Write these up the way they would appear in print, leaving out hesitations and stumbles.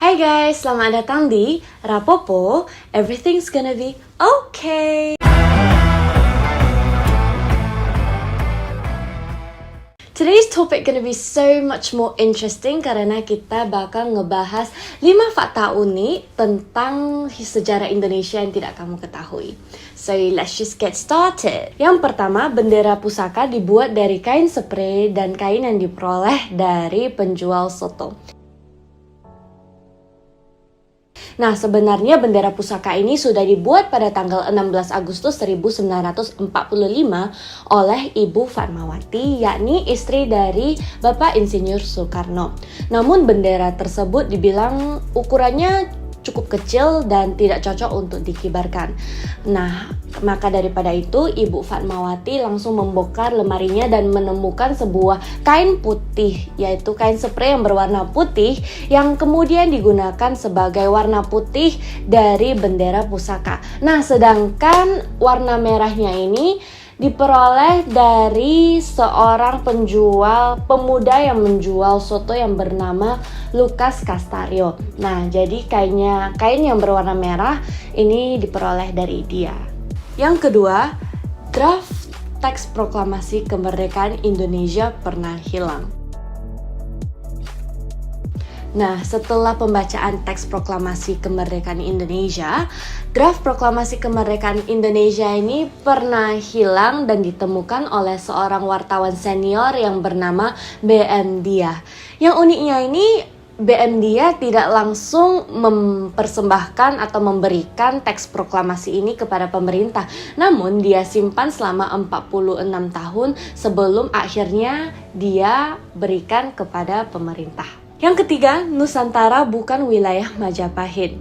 Hai guys, selamat datang di Rapopo, everything's gonna be okay. Today's topic gonna be so much more interesting karena kita bakal ngebahas 5 fakta unik tentang sejarah Indonesia yang tidak kamu ketahui. So let's just get started. Yang pertama, bendera pusaka dibuat dari kain spray dan kain yang diperoleh dari penjual soto. Nah, sebenarnya bendera pusaka ini sudah dibuat pada tanggal 16 Agustus 1945 oleh Ibu Fatmawati, yakni istri dari Bapak Insinyur Soekarno. Namun bendera tersebut dibilang ukurannya cukup kecil dan tidak cocok untuk dikibarkan. Nah, maka daripada itu Ibu Fatmawati langsung membongkar lemarinya dan menemukan sebuah kain putih, yaitu kain spray yang berwarna putih yang kemudian digunakan sebagai warna putih dari bendera pusaka. Nah, sedangkan warna merahnya ini diperoleh dari seorang pemuda yang menjual soto yang bernama Lukas Castario. Nah, jadi kain yang berwarna merah ini diperoleh dari dia. Yang kedua, draft teks proklamasi kemerdekaan Indonesia pernah hilang. Nah, setelah pembacaan teks proklamasi kemerdekaan Indonesia, draft proklamasi kemerdekaan Indonesia ini pernah hilang dan ditemukan oleh seorang wartawan senior yang bernama B.M. Dia. Yang uniknya ini, B.M. Dia tidak langsung mempersembahkan atau memberikan teks proklamasi ini kepada pemerintah. Namun dia simpan selama 46 tahun sebelum akhirnya dia berikan kepada pemerintah. Yang ketiga, Nusantara bukan wilayah Majapahit.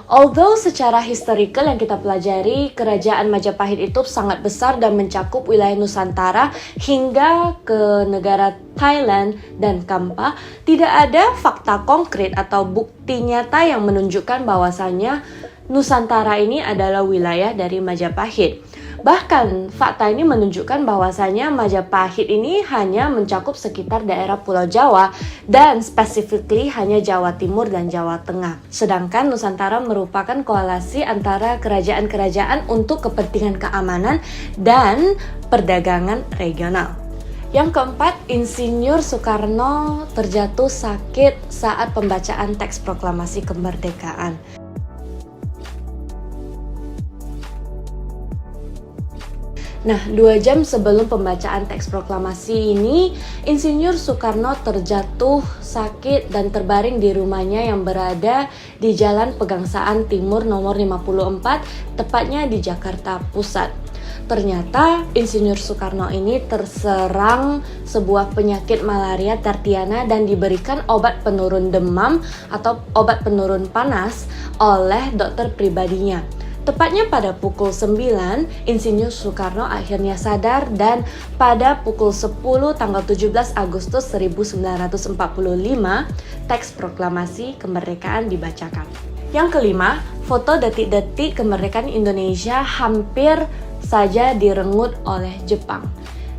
Although secara historical yang kita pelajari, kerajaan Majapahit itu sangat besar dan mencakup wilayah Nusantara hingga ke negara Thailand dan Kampa, tidak ada fakta konkret atau bukti nyata yang menunjukkan bahwasannya Nusantara ini adalah wilayah dari Majapahit. Bahkan fakta ini menunjukkan bahwasanya Majapahit ini hanya mencakup sekitar daerah Pulau Jawa dan specifically hanya Jawa Timur dan Jawa Tengah. Sedangkan Nusantara merupakan koalisi antara kerajaan-kerajaan untuk kepentingan keamanan dan perdagangan regional. Yang keempat, Insinyur Soekarno terjatuh sakit saat pembacaan teks proklamasi kemerdekaan. Nah, 2 jam sebelum pembacaan teks proklamasi ini, Insinyur Soekarno terjatuh sakit dan terbaring di rumahnya yang berada di Jalan Pegangsaan Timur nomor 54, tepatnya di Jakarta Pusat. Ternyata Insinyur Soekarno ini terserang sebuah penyakit malaria tertiana dan diberikan obat penurun demam atau obat penurun panas oleh dokter pribadinya. Tepatnya pada pukul 9, Insinyur Soekarno akhirnya sadar dan pada pukul 10 tanggal 17 Agustus 1945, teks proklamasi kemerdekaan dibacakan. Yang kelima, foto detik-detik kemerdekaan Indonesia hampir saja direnggut oleh Jepang.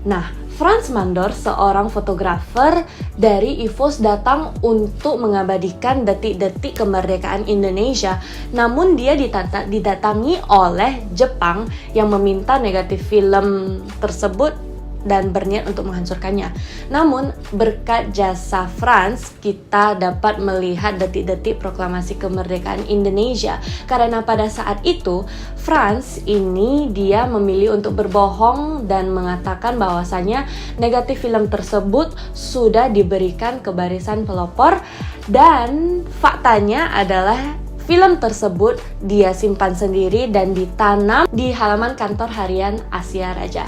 Nah, Frans Mandor, seorang fotografer dari IFOS, datang untuk mengabadikan detik-detik kemerdekaan Indonesia. Namun dia didatangi oleh Jepang yang meminta negatif film tersebut dan berniat untuk menghancurkannya. Namun berkat jasa Frans, kita dapat melihat detik-detik proklamasi kemerdekaan Indonesia. Karena pada saat itu Frans ini dia memilih untuk berbohong dan mengatakan bahwasanya negatif film tersebut sudah diberikan ke barisan pelopor, dan faktanya adalah film tersebut dia simpan sendiri dan ditanam di halaman kantor harian Asia Raja.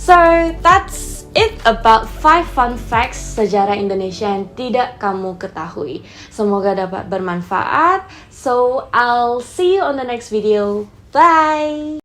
So, that's it about 5 fun facts sejarah Indonesia yang tidak kamu ketahui. Semoga dapat bermanfaat. So, I'll see you on the next video. Bye!